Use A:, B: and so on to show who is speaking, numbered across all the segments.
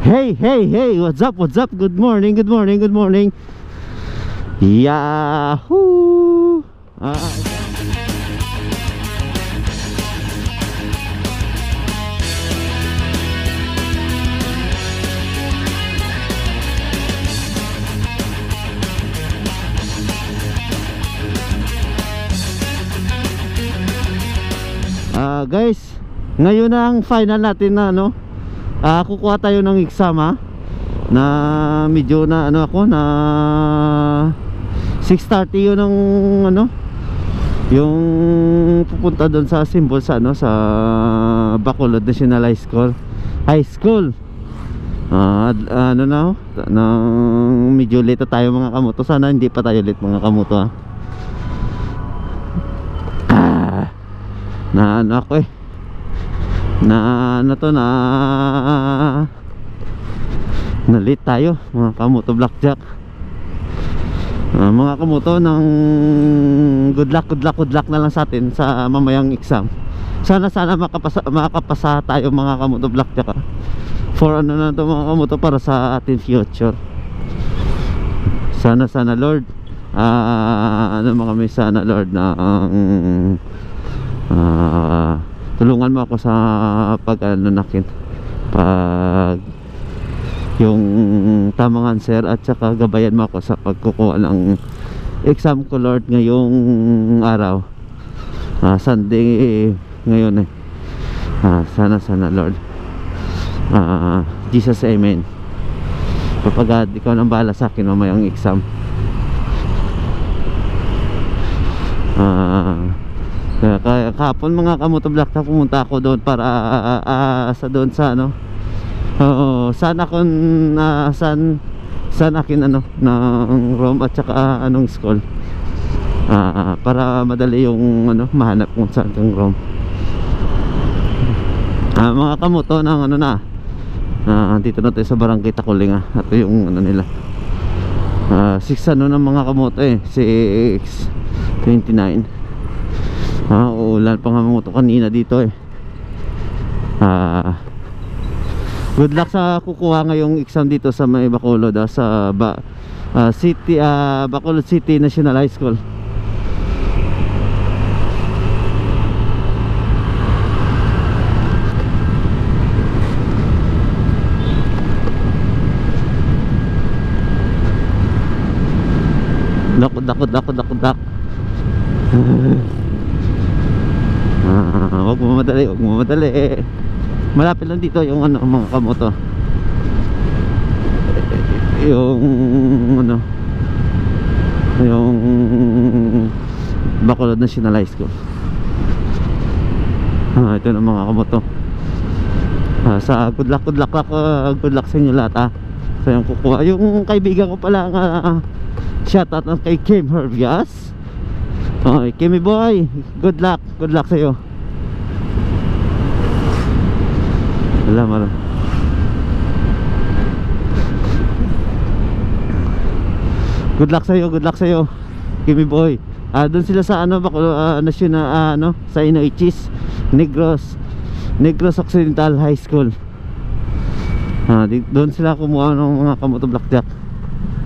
A: Hey, hey, hey, what's up, what's up? Good morning, good morning, good morning. Yahoo! Guys, ngayon ang final natin na kukuha tayo ng exam na medyo na ako na 6:30 yun ang yung pupunta doon sa symbol sa sa Bacolod National High School. Medyo late tayo mga kamoto. Sana hindi pa tayo late mga kamoto na ako na late tayo mga kamoto blackjack. Mga kamoto ng good luck na lang sa atin sa mamayang exam. Sana makapasa tayo mga kamoto blackjack for na to mga kamoto, para sa ating future. Sana Lord, mga may sana Lord na tulungan mo ako sa pag yung tamang answer, at saka gabayan mo ako sa pagkukuha ng exam ko Lord ngayong araw, Sunday ngayon sana Lord, Jesus, amen. Kapag ikaw nang bahala sa akin mamayang exam. Kaya kahapon mga kamoto black, pumunta ako doon para saan akin ng room at saka anong school, para madali yung mahanap kung saan kang room. Mga kamoto ng dito na tayo sa barangay Takuling. Ito yung nila 6 ng mga kamoto 6:29. Uulan pa nga mga kanina dito good luck sa kukuha ngayong exam dito sa may Bacolod, sa Bacolod City National High School. Dak. Huwag mo madali. Malapit lang dito yung mga kamoto, yung Bacolod National High School. Ito na mga kamoto. Sa good luck sa inyo lahat sa yung kukuha. Yung kaibigan ko pala shout out kay Kim Herbias. Kimmy boy, good luck sa iyo. Alam. Good luck sa iyo, Kimmy boy. Doon sila sa national sa Inoichis, Negros Occidental High School. Doon sila kumuha ng mga kamoto blackjack.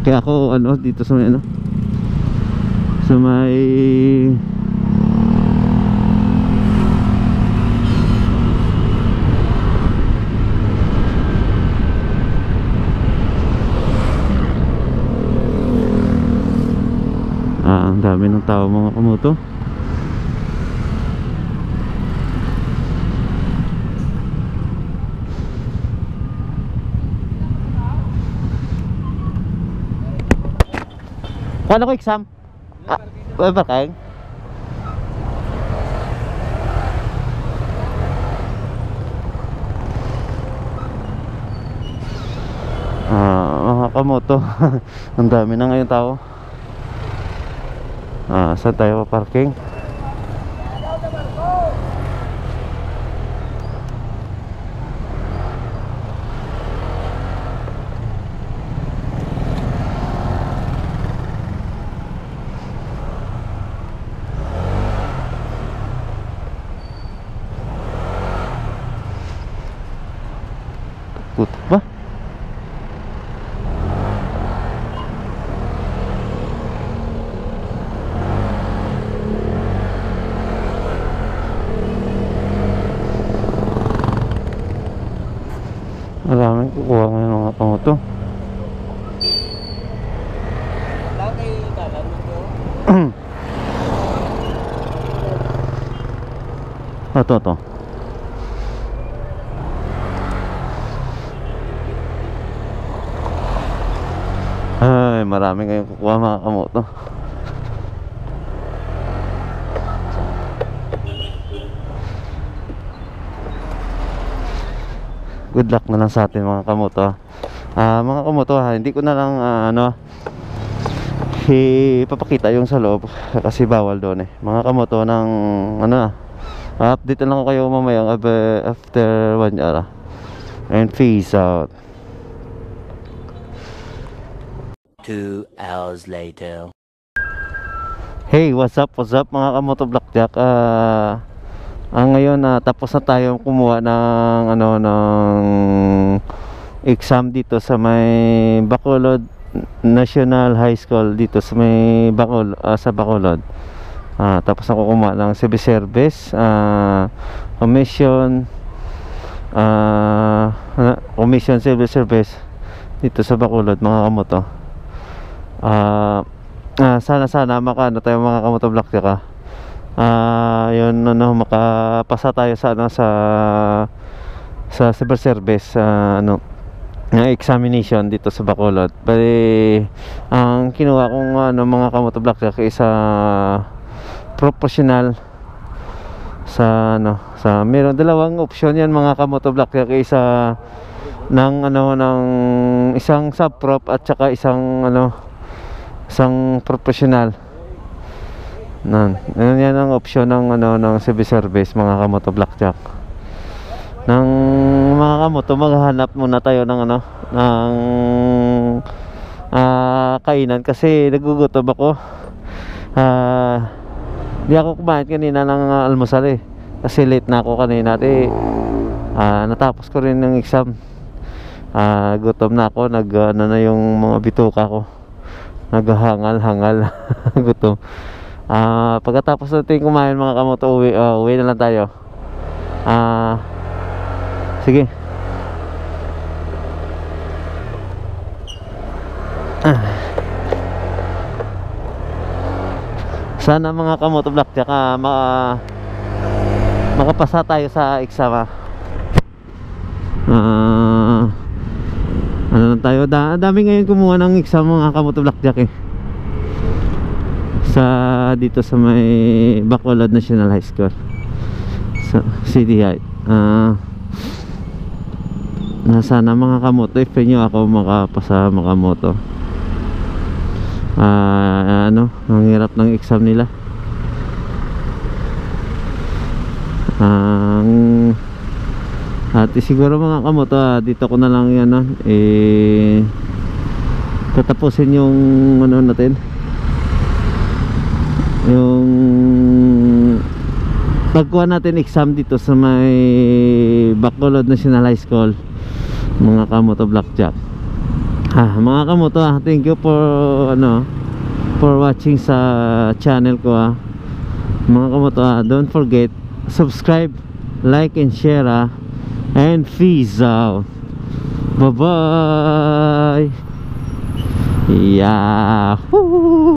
A: Kaya ako dito sa may ang dami ng tao mga kamoto. Paano ko exam? Parking? Mga kamoto ang dami na ngayon tao. Saan tayo parking? Takot ba? kukuha ngayon mga kamoto.
B: Laki talan mo to.
A: Ito. Ay, marami ngayong kukuha mga kamoto. Good luck na lang sa atin mga kamoto. Mga kamoto, hindi ko na lang ipapakita yung sa loob kasi bawal doon eh. Mga kamoto ng update na lang ko kayo mamaya after 1 hour. And peace out.
B: 2 hours later.
A: Hey, what's up mga kamoto Blackjack. Ngayon tapos na tayo kumuha ng exam dito sa may Bacolod National High School dito sa may sa Bacolod. Tapos ako kumuha ng civil service, commission civil service dito sa Bacolod mga kamoto. Sana makaano tayo mga kamoto Blackjack. Yun makapasa tayo sa civil service examination dito sa Bacolod. Bali ang kinuha kong mga kamoto Blackjack is professional sa meron dalawang option yan mga kamoto Blackjack, isa ng isang sub-prof at saka isang professional. Yan ang option ng civil service mga kamoto Blackjack. Ng mga kamoto, maghahanap muna tayo ng kainan kasi nagugutom ako. Di ako kumain kanina ng almusal eh kasi late na ako kanina natapos ko rin ng exam. Gutom na ako, na yung mga bituka ko naghangal gutom. Pagkatapos natin kumain mga kamoto, uwi na lang tayo. Sige. Sana mga kamoto Blackjack makapasa tayo sa exam. Ano lang tayo, dami ngayon kumuha ng exam mga kamoto Blackjack eh. Dito sa may Bacolod National High School sa CDI. Sana mga kamoto, if nyo ako makapasa mga kamoto. Ang hirap ng exam nila. At siguro mga kamoto, dito ko na lang yan tatapusin yung natin, yung pagkuha natin exam dito sa may Bacolod National High School mga kamoto Blackjack. Mga kamoto, thank you for watching sa channel ko mga kamoto. Don't forget subscribe, like and share and peace out. Bye bye. Yahoo.